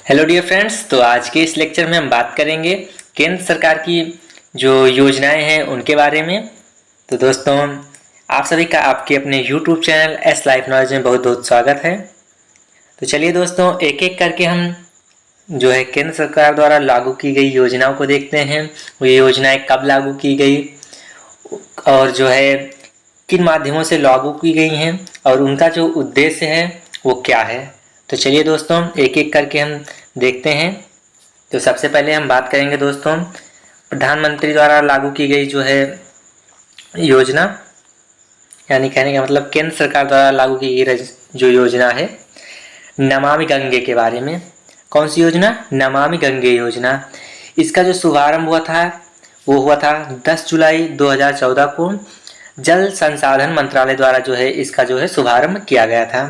Hello dear friends. तो आज के इस लेक्चर में हम बात करेंगे केंद्र सरकार की जो योजनाएं हैं उनके बारे में। तो दोस्तों, आप सभी का आपके अपने YouTube channel S life knowledge में बहुत बहुत स्वागत है। तो चलिए दोस्तों, एक एक करके हम जो है केंद्र सरकार द्वारा लागू की गई योजनाओं को देखते हैं। वो योजनाएं कब लागू की गई और जो है किन माध्यमों से लागू की गई हैं और उनका जो उद्देश्य है वो क्या है। तो चलिए दोस्तों, एक एक करके हम देखते हैं। तो सबसे पहले हम बात करेंगे दोस्तों प्रधानमंत्री द्वारा लागू की गई जो है योजना, यानी कहने का मतलब केंद्र सरकार द्वारा लागू की गई जो योजना है नमामि गंगे के बारे में। कौन सी योजना? नमामि गंगे योजना। इसका जो शुभारंभ हुआ था वो हुआ था 10 जुलाई 2014 को जल संसाधन मंत्रालय द्वारा जो है इसका जो है शुभारंभ किया गया था।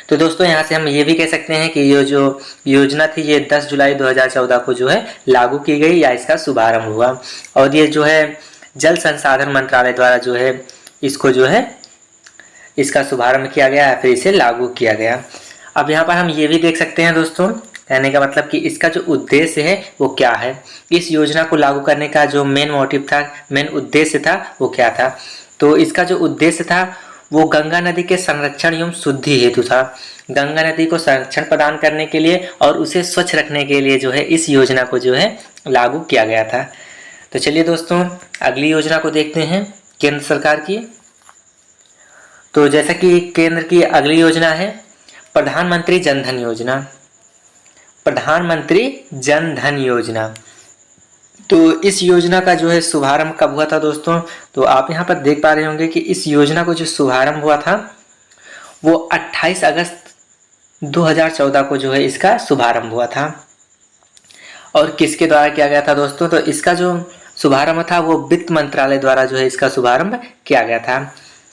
तो दोस्तों, यहाँ से हम ये भी कह सकते हैं कि ये जो योजना थी ये 10 जुलाई 2014 को जो है लागू की गई या इसका शुभारंभ हुआ। और ये जो है जल संसाधन मंत्रालय द्वारा जो है इसको जो है इसका शुभारंभ किया गया है, फिर इसे लागू किया गया। अब यहाँ पर हम ये भी देख सकते हैं दोस्तों, कहने का मतलब कि इसका जो उद्देश्य है वो क्या है। इस योजना को लागू करने का जो मेन मोटिव था, मेन उद्देश्य था वो क्या था। तो इसका जो उद्देश्य था वो गंगा नदी के संरक्षण एवं शुद्धि हेतु था। गंगा नदी को संरक्षण प्रदान करने के लिए और उसे स्वच्छ रखने के लिए जो है इस योजना को जो है लागू किया गया था। तो चलिए दोस्तों, अगली योजना को देखते हैं केंद्र सरकार की। तो जैसा कि केंद्र की अगली योजना है प्रधानमंत्री जन धन योजना। प्रधानमंत्री जन धन योजना, तो इस योजना का जो है शुभारंभ कब हुआ था दोस्तों? तो आप यहाँ पर देख पा रहे होंगे कि इस योजना को जो शुभारंभ हुआ था वो 28 अगस्त 2014 को जो है इसका शुभारंभ हुआ था। और किसके द्वारा किया गया था दोस्तों? तो इसका जो शुभारंभ था वो वित्त मंत्रालय द्वारा जो है इसका शुभारंभ किया गया था।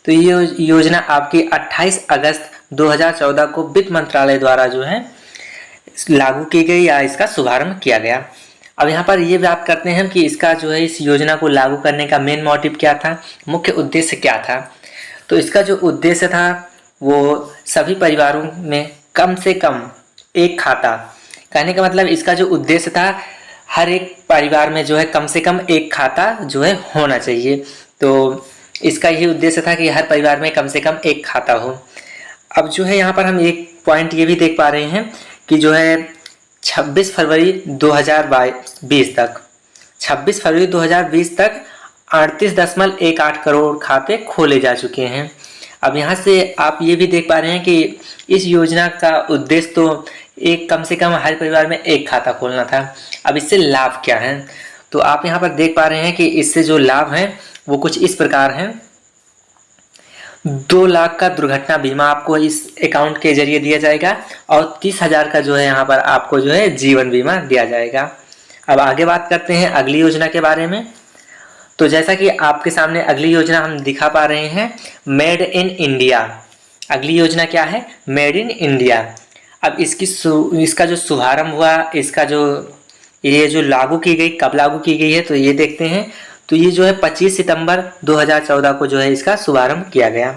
तो ये योजना आपकी 28 अगस्त 2014 को वित्त मंत्रालय द्वारा जो है लागू की गई या इसका शुभारंभ किया गया। अब यहाँ पर ये बात करते हैं कि इसका जो है इस योजना को लागू करने का मेन मोटिव क्या था, मुख्य उद्देश्य क्या था। तो इसका जो उद्देश्य था वो सभी परिवारों में कम से कम एक खाता, कहने का मतलब इसका जो उद्देश्य था हर एक परिवार में जो है कम से कम एक खाता जो है होना चाहिए। तो इसका यही उद्देश्य था कि हर परिवार में कम से कम एक खाता हो। अब जो है यहाँ पर हम एक पॉइंट ये भी देख पा रहे हैं कि जो है 26 फरवरी 2020 तक 26 फरवरी 2020 तक 38.18 करोड़ खाते खोले जा चुके हैं। अब यहाँ से आप ये भी देख पा रहे हैं कि इस योजना का उद्देश्य तो एक कम से कम हर परिवार में एक खाता खोलना था। अब इससे लाभ क्या है? तो आप यहाँ पर देख पा रहे हैं कि इससे जो लाभ हैं वो कुछ इस प्रकार हैं। 2 लाख का दुर्घटना बीमा आपको इस अकाउंट के जरिए दिया जाएगा और 30,000 का जो है यहाँ पर आपको जो है जीवन बीमा दिया जाएगा। अब आगे बात करते हैं अगली योजना के बारे में। तो जैसा कि आपके सामने अगली योजना हम दिखा पा रहे हैं, मेड इन इंडिया। अगली योजना क्या है? Made in India. अब इसका जो शुभारंभ हुआ, इसका जो ये जो लागू की गई, कब लागू की गई है तो ये देखते हैं। तो ये जो है 25 सितंबर 2014 को जो है इसका शुभारंभ किया गया।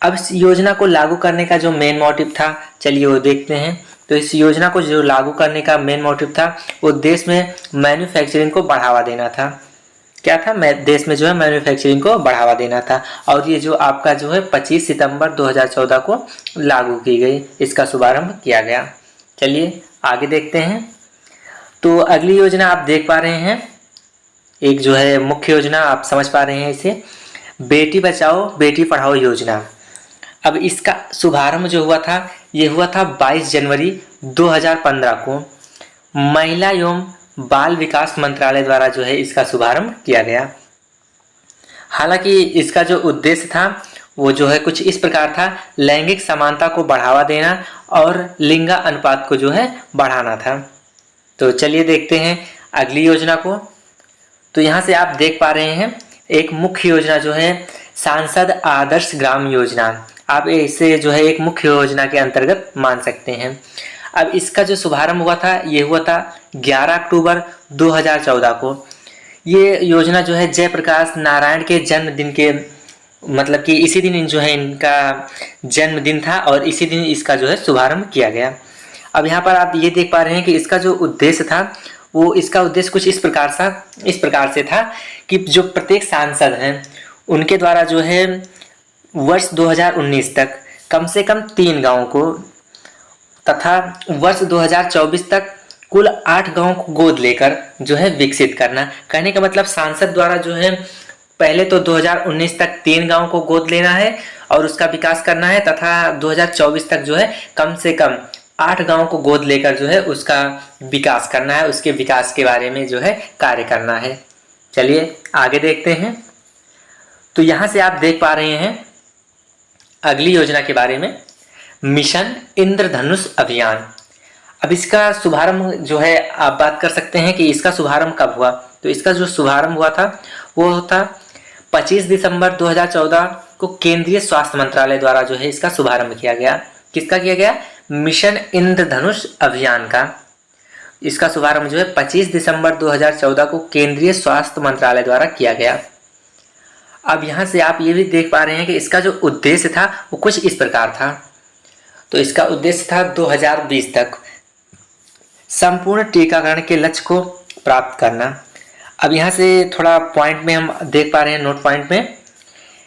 अब इस योजना को लागू करने का जो मेन मोटिव था, चलिए वो देखते हैं। तो इस योजना को जो लागू करने का मेन मोटिव था वो देश में मैन्युफैक्चरिंग को बढ़ावा देना था। क्या था? देश में जो है मैन्युफैक्चरिंग को बढ़ावा देना था। और ये जो आपका जो है 25 सितंबर 2014 को लागू की गई, इसका शुभारंभ किया गया। चलिए आगे देखते हैं। तो अगली योजना आप देख पा रहे हैं, एक जो है मुख्य योजना आप समझ पा रहे हैं इसे, बेटी बचाओ बेटी पढ़ाओ योजना। अब इसका शुभारंभ जो हुआ था ये हुआ था 22 जनवरी 2015 को महिला एवं बाल विकास मंत्रालय द्वारा जो है इसका शुभारंभ किया गया। हालांकि इसका जो उद्देश्य था वो जो है कुछ इस प्रकार था, लैंगिक समानता को बढ़ावा देना और लिंग अनुपात को जो है बढ़ाना था। तो चलिए देखते हैं अगली योजना को। तो यहाँ से आप देख पा रहे हैं एक मुख्य योजना जो है सांसद आदर्श ग्राम योजना। आप इसे जो है एक मुख्य योजना के अंतर्गत मान सकते हैं। अब इसका जो शुभारंभ हुआ था ये हुआ था 11 अक्टूबर 2014 को। ये योजना जो है जयप्रकाश नारायण के जन्मदिन के मतलब कि इसी दिन जो है इनका जन्मदिन था और इसी दिन इसका जो है शुभारंभ किया गया। अब यहाँ पर आप ये देख पा रहे हैं कि इसका जो उद्देश्य था वो इसका उद्देश्य कुछ इस प्रकार से था कि जो प्रत्येक सांसद हैं उनके द्वारा जो है वर्ष 2019 तक कम से कम 3 गाँव को तथा वर्ष 2024 तक कुल 8 गाँव को गोद लेकर जो है विकसित करना। कहने का मतलब सांसद द्वारा जो है पहले तो 2019 तक 3 गाँव को गोद लेना है और उसका विकास करना है तथा 2024 तक जो है कम से कम 8 गाँव को गोद लेकर जो है उसका विकास करना है, उसके विकास के बारे में जो है कार्य करना है। चलिए आगे देखते हैं। तो यहाँ से आप देख पा रहे हैं अगली योजना के बारे में, मिशन इंद्रधनुष अभियान। अब इसका शुभारंभ जो है आप बात कर सकते हैं कि इसका शुभारंभ कब हुआ। तो इसका जो शुभारंभ हुआ था वो था 25 दिसंबर 2014 को केंद्रीय स्वास्थ्य मंत्रालय द्वारा जो है इसका शुभारंभ किया गया। किसका किया गया? मिशन इंद्रधनुष अभियान का। इसका शुभारंभ जो है 25 दिसंबर 2014 को केंद्रीय स्वास्थ्य मंत्रालय द्वारा किया गया। अब यहाँ से आप ये भी देख पा रहे हैं कि इसका जो उद्देश्य था वो कुछ इस प्रकार था। तो इसका उद्देश्य था 2020 तक संपूर्ण टीकाकरण के लक्ष्य को प्राप्त करना। अब यहाँ से थोड़ा पॉइंट में हम देख पा रहे हैं, नोट पॉइंट में,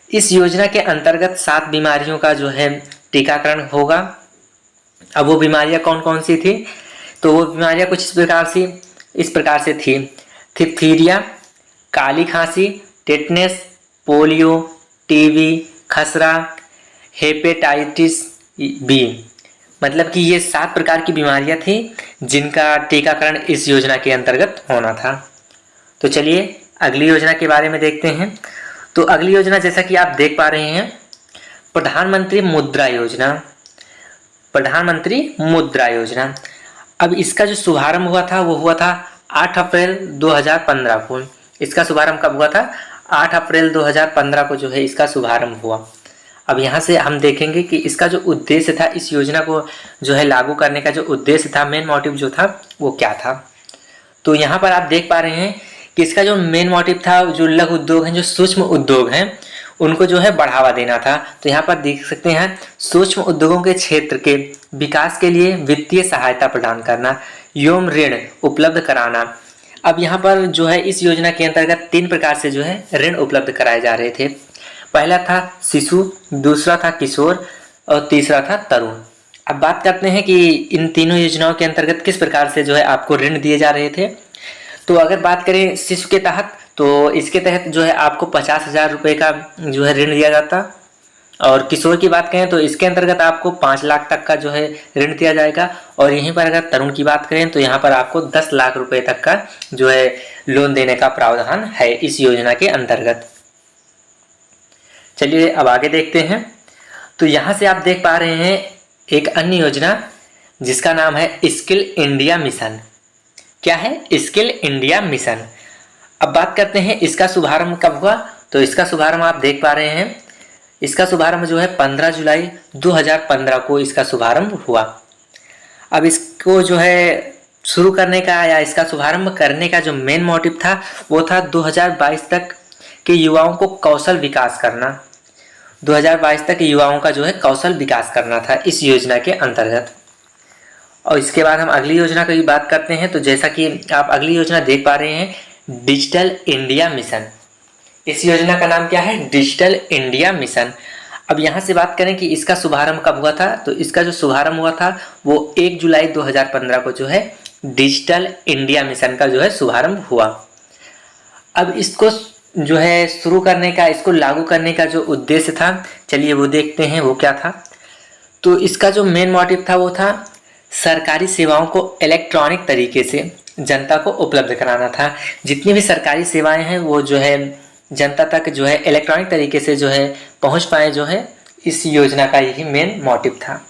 इस योजना के अंतर्गत 7 बीमारियों का जो है टीकाकरण होगा। अब वो बीमारियाँ कौन कौन सी थी? तो वो बीमारियाँ कुछ इस प्रकार से थी। डिप्थीरिया, काली खांसी, टेटनस, पोलियो, टीबी, खसरा, हेपेटाइटिस बी। मतलब कि ये 7 प्रकार की बीमारियां थी जिनका टीकाकरण इस योजना के अंतर्गत होना था। तो चलिए अगली योजना के बारे में देखते हैं। तो अगली योजना जैसा कि आप देख पा रहे हैं, प्रधानमंत्री मुद्रा योजना। प्रधानमंत्री मुद्रा योजना। अब इसका जो शुभारंभ हुआ था वो हुआ था 8 अप्रैल 2015 को। इसका शुभारंभ कब हुआ था? 8 अप्रैल 2015 को जो है इसका शुभारंभ हुआ। अब यहाँ से हम देखेंगे कि इसका जो उद्देश्य था, इस योजना को जो है लागू करने का जो उद्देश्य था, मेन मोटिव जो था वो क्या था। तो यहाँ पर आप देख पा रहे हैं कि इसका जो मेन मोटिव था, जो लघु उद्योग हैं, जो सूक्ष्म उद्योग हैं, उनको जो है बढ़ावा देना था। तो यहाँ पर देख सकते हैं सूक्ष्म उद्योगों के क्षेत्र के विकास के लिए वित्तीय सहायता प्रदान करना, एवं ऋण उपलब्ध कराना। अब यहाँ पर जो है इस योजना के अंतर्गत 3 प्रकार से जो है ऋण उपलब्ध कराए जा रहे थे। पहला था शिशु, दूसरा था किशोर और तीसरा था तरुण। अब बात करते हैं कि इन तीनों योजनाओं के अंतर्गत किस प्रकार से जो है आपको ऋण दिए जा रहे थे। तो अगर बात करें शिशु के तहत, तो इसके तहत जो है आपको 50,000 रुपये का जो है ऋण दिया जाता। और किशोर की बात करें तो इसके अंतर्गत आपको 5 लाख तक का जो है ऋण दिया जाएगा। और यहीं पर अगर तरुण की बात करें तो यहाँ पर आपको 10 लाख रुपये तक का जो है लोन देने का प्रावधान है इस योजना के अंतर्गत। चलिए अब आगे देखते हैं। तो यहाँ से आप देख पा रहे हैं एक अन्य योजना जिसका नाम है स्किल इंडिया मिशन। क्या है? Skill India mission. अब बात करते हैं इसका शुभारंभ कब हुआ। तो इसका शुभारंभ आप देख पा रहे हैं, इसका शुभारंभ जो है 15 जुलाई 2015 को इसका शुभारंभ हुआ। अब इसको जो है शुरू करने का या इसका शुभारंभ करने का जो मेन मोटिव था वो था 2022 तक के युवाओं को कौशल विकास करना। 2022 तक युवाओं का जो है कौशल विकास करना था इस योजना के अंतर्गत। और इसके बाद हम अगली योजना की बात करते हैं। तो जैसा कि आप अगली योजना देख पा रहे हैं, डिजिटल इंडिया मिशन। इस योजना का नाम क्या है? Digital India mission. अब यहाँ से बात करें कि इसका शुभारंभ कब हुआ था। तो इसका जो शुभारंभ हुआ था वो 1 जुलाई 2015 को जो है डिजिटल इंडिया मिशन का जो है शुभारंभ हुआ। अब इसको जो है शुरू करने का, इसको लागू करने का जो उद्देश्य था, चलिए वो देखते हैं वो क्या था। तो इसका जो मेन मोटिव था वो था सरकारी सेवाओं को इलेक्ट्रॉनिक तरीके से जनता को उपलब्ध कराना था। जितनी भी सरकारी सेवाएं हैं वो जो है जनता तक जो है इलेक्ट्रॉनिक तरीके से जो है पहुंच पाए, जो है इस योजना का यही मेन मोटिव था।